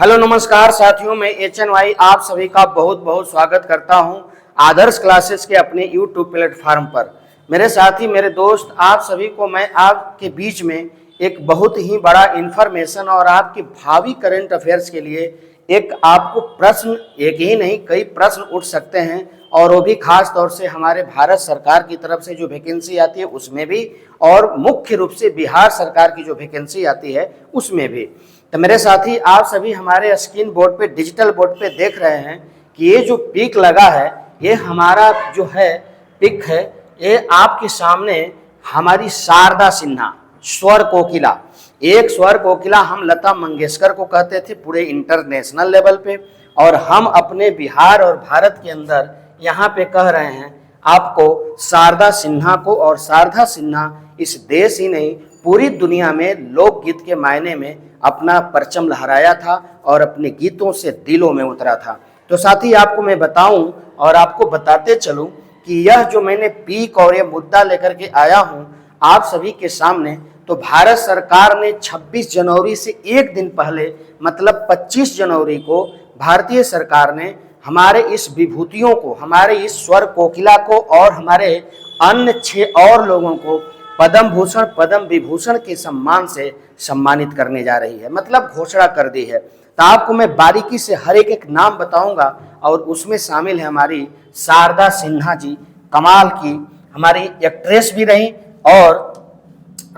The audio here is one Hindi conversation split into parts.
हेलो नमस्कार साथियों, मैं HNY आप सभी का बहुत बहुत स्वागत करता हूं आदर्श क्लासेस के अपने YouTube प्लेटफॉर्म पर। मेरे साथी मेरे दोस्त आप सभी को मैं आपके बीच में एक बहुत ही बड़ा इन्फॉर्मेशन और आपके भावी करंट अफेयर्स के लिए एक आपको प्रश्न, एक ही नहीं कई प्रश्न उठ सकते हैं और वो भी खास तौर से हमारे भारत सरकार की तरफ से जो वैकेंसी आती है उसमें भी, और मुख्य रूप से बिहार सरकार की जो वैकेंसी आती है उसमें भी। तो मेरे साथी आप सभी हमारे स्क्रीन बोर्ड पे, डिजिटल बोर्ड पे देख रहे हैं कि ये जो पिक लगा है, ये हमारा जो है पिक है, ये आपके सामने हमारी शारदा सिन्हा स्वर कोकिला, एक स्वर कोकिला हम लता मंगेशकर को कहते थे पूरे इंटरनेशनल लेवल पे, और हम अपने बिहार और भारत के अंदर यहाँ पे कह रहे हैं आपको शारदा सिन्हा को। और शारदा सिन्हा इस देश ही नहीं पूरी दुनिया में लोकगीत के मायने में अपना परचम लहराया था और अपने गीतों से दिलों में उतरा था। तो साथी आपको मैं बताऊं और आपको बताते चलूं कि यह जो मैंने पीक और ये मुद्दा लेकर के आया हूं आप सभी के सामने, तो भारत सरकार ने 26 जनवरी से एक दिन पहले मतलब 25 जनवरी को भारतीय सरकार ने हमारे इस विभूतियों को, हमारे इस स्वर कोकिला को और हमारे अन्य 6 और लोगों को पद्म भूषण, पद्म विभूषण के सम्मान से सम्मानित करने जा रही है, मतलब घोषणा कर दी है। तो आपको मैं बारीकी से हर एक नाम बताऊंगा और उसमें शामिल है हमारी शारदा सिन्हा जी, कमाल की हमारी एक्ट्रेस भी रही और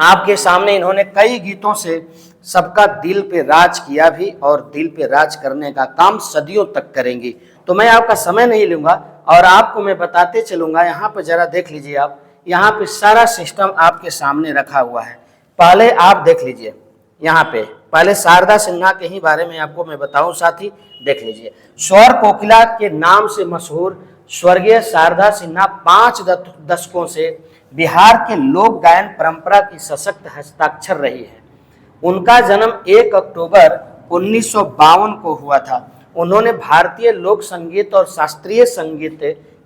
आपके सामने इन्होंने कई गीतों से सबका दिल पे राज किया भी और दिल पे राज करने का काम सदियों तक करेंगी। तो मैं आपका समय नहीं लूंगा और आपको मैं बताते चलूंगा। यहाँ पर जरा देख लीजिए आप, यहाँ पे सारा सिस्टम आपके सामने रखा हुआ है। पहले आप देख लीजिए, यहाँ पे पहले शारदा सिन्हा के ही बारे में आपको मैं बताऊं साथी, देख लीजिए। स्वर कोकिला के नाम से मशहूर स्वर्गीय शारदा सिन्हा 5 दशकों से बिहार के लोक गायन परंपरा की सशक्त हस्ताक्षर रही है। उनका जन्म 1 अक्टूबर 1952 को हुआ था। उन्होंने भारतीय लोक संगीत और शास्त्रीय संगीत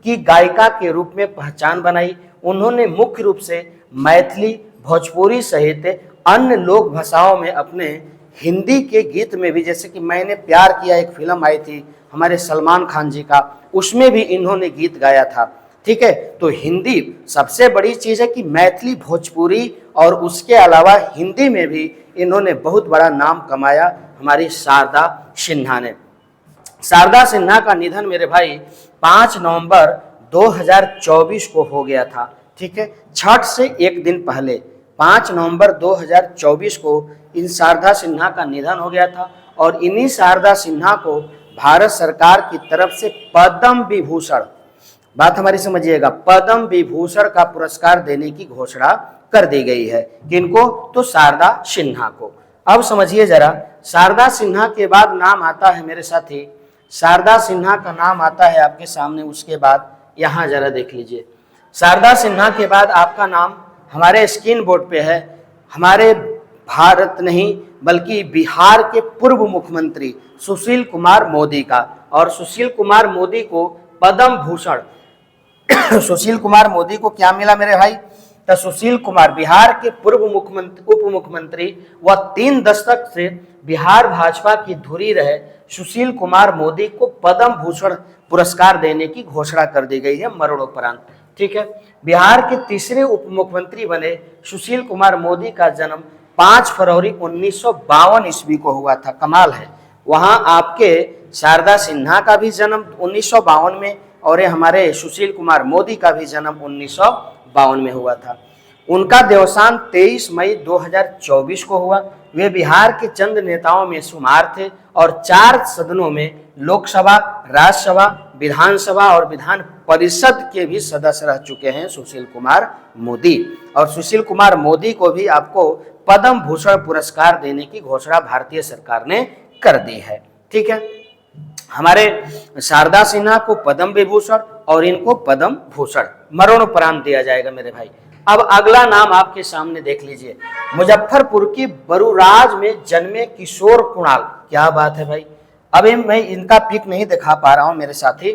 की गायिका के रूप में पहचान बनाई। उन्होंने मुख्य रूप से मैथिली, भोजपुरी सहित अन्य लोक भाषाओं में अपने हिंदी के गीत में भी, जैसे कि मैंने प्यार किया एक फिल्म आई थी हमारे सलमान खान जी का, उसमें भी इन्होंने गीत गाया था। ठीक है, तो हिंदी सबसे बड़ी चीज़ है कि मैथिली, भोजपुरी और उसके अलावा हिंदी में भी इन्होंने बहुत बड़ा नाम कमाया हमारी शारदा सिन्हा ने। शारदा सिन्हा का निधन मेरे भाई 5 नवंबर 2024 को हो गया था। ठीक है, छठ से एक दिन पहले 5 नवंबर 2024 को इन शारदा सिन्हा का निधन हो गया था और इन्हीं शारदा सिन्हा को भारत सरकार की तरफ से पद्म विभूषण, बात हमारी समझिएगा, पद्म विभूषण का पुरस्कार देने की घोषणा कर दी गई है। किनको? तो शारदा सिन्हा को। अब समझिए जरा, शारदा सिन्हा के बाद नाम आता है मेरे साथी, शारदा सिन्हा का नाम आता है आपके सामने, उसके बाद यहाँ जरा देख लीजिए। शारदा सिन्हा के बाद आपका नाम हमारे स्क्रीन बोर्ड पे है, हमारे भारत नहीं बल्कि बिहार के पूर्व मुख्यमंत्री सुशील कुमार मोदी का। और सुशील कुमार मोदी को पद्म भूषण सुशील कुमार मोदी को क्या मिला मेरे भाई? तो सुशील कुमार बिहार के पूर्व मुख्यमंत्री, उप मुख्यमंत्री व 3 दशक से बिहार भाजपा की धुरी रहे सुशील कुमार मोदी को पद्म भूषण पुरस्कार देने की घोषणा कर दी गई है मरणोपरांत। ठीक है, बिहार के तीसरे उप मुख्यमंत्री बने सुशील कुमार मोदी का जन्म 5 फरवरी 1952 ईस्वी को हुआ था। कमाल है, वहां आपके शारदा सिन्हा का भी जन्म 1952 में और ये हमारे सुशील कुमार मोदी का भी जन्म 1952 में हुआ था। उनका देवसान 23 मई 2024 को हुआ। वे बिहार के चंद नेताओं में शुमार थे और 4 सदनों में, लोकसभा, राज्यसभा, विधानसभा और विधान परिषद के भी सदस्य रह चुके हैं सुशील कुमार मोदी। और सुशील कुमार मोदी को भी आपको पद्म भूषण पुरस्कार देने की घोषणा भारतीय सरकार ने कर दी है। ठीक है, हमारे शारदा सिन्हा को पद्म विभूषण और इनको पद्म भूषण मरणोपरांत दिया जाएगा मेरे भाई। अब अगला नाम आपके सामने देख लीजिए, मुजफ्फरपुर की बरूराज में जन्मे किशोर कुणाल। क्या बात है भाई, अभी मैं इनका पिक नहीं दिखा पा रहा हूं मेरे साथी।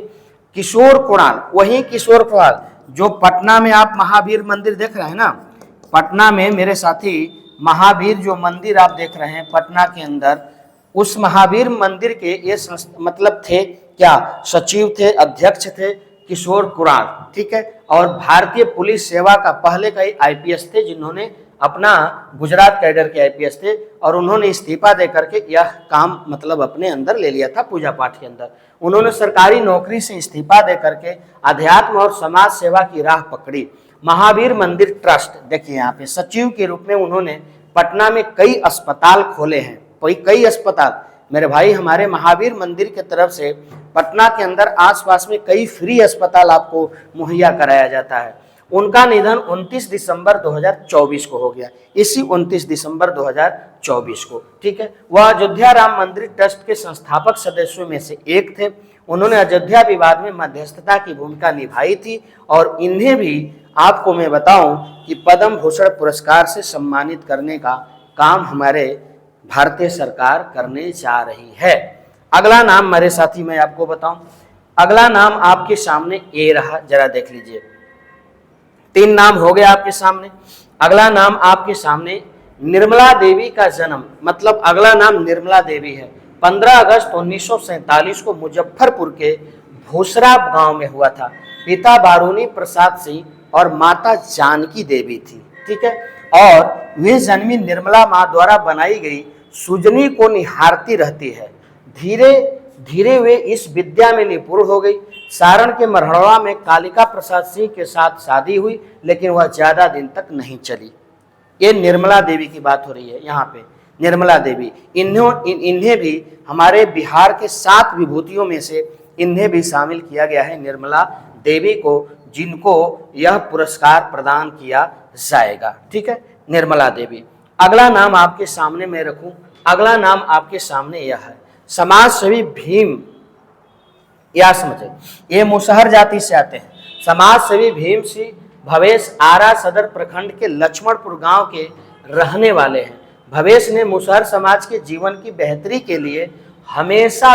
किशोर कुणाल, वही किशोर कुणाल जो पटना में आप महावीर मंदिर देख रहे हैं ना, पटना में मेरे साथी महावीर जो मंदिर आप देख रहे हैं पटना के अंदर, उस महावीर मंदिर के ये मतलब थे क्या, सचिव थे, अध्यक्ष थे किशोर कुणाल, ठीक है। और भारतीय पुलिस सेवा का पहले का आईपीएस थे, जिन्होंने अपना गुजरात कैडर के आईपीएस थे और उन्होंने इस्तीफा दे करके यह काम मतलब अपने अंदर ले लिया था पूजा पाठ के अंदर। उन्होंने सरकारी नौकरी से इस्तीफा दे करके अध्यात्म और समाज सेवा की राह पकड़ी। महावीर मंदिर ट्रस्ट, देखिए यहाँ पे सचिव के रूप में उन्होंने पटना में कई अस्पताल खोले हैं, कई अस्पताल मेरे भाई। हमारे महावीर मंदिर की तरफ से पटना के अंदर आसपास में कई फ्री अस्पताल आपको मुहैया कराया जाता है। उनका निधन 29 दिसंबर 2024 को हो गया, इसी 29 दिसंबर 2024 को, ठीक है। वह अयोध्या राम मंदिर ट्रस्ट के संस्थापक सदस्यों में से एक थे। उन्होंने अयोध्या विवाद में मध्यस्थता की भूमिका निभाई थी और इन्हें भी आपको मैं बताऊं कि पद्म भूषण पुरस्कार से सम्मानित करने का काम हमारे भारतीय सरकार करने जा रही है। अगला नाम मेरे साथी मैं आपको बताऊं, अगला नाम आपके सामने ए रहा, जरा देख लीजिए। 3 नाम हो गया आपके सामने। अगला नाम आपके सामने निर्मला देवी का जन्म, मतलब अगला नाम निर्मला देवी है। 15 अगस्त 1947 को मुजफ्फरपुर के भूसरा गांव में हुआ था। पिता बारूनी प्रसाद सिंह और माता जानकी देवी थी, ठीक है। और वे जन्मी निर्मला माँ द्वारा बनाई गई सुजनी को निहारती रहती है। धीरे धीरे वे इस विद्या में निपुण हो गई। सारण के मरहड़वा में कालिका प्रसाद सिंह के साथ शादी हुई, लेकिन वह ज्यादा दिन तक नहीं चली। ये निर्मला देवी की बात हो रही है यहाँ पे, निर्मला देवी। इन्हें भी हमारे बिहार के 7 विभूतियों में से इन्हें भी शामिल किया गया है, निर्मला देवी को, जिनको यह पुरस्कार प्रदान किया जाएगा, ठीक है, निर्मला देवी। अगला नाम आपके सामने मैं रखूं, अगला नाम आपके सामने यह है समाज सेवी भीम। या समझे, ये मुसहर जाति से आते हैं। समाज सेवी भीम सिंह भवेश आरा सदर प्रखंड के लक्ष्मणपुर गांव के रहने वाले हैं। भवेश ने मुसहर समाज के जीवन की बेहतरी के लिए हमेशा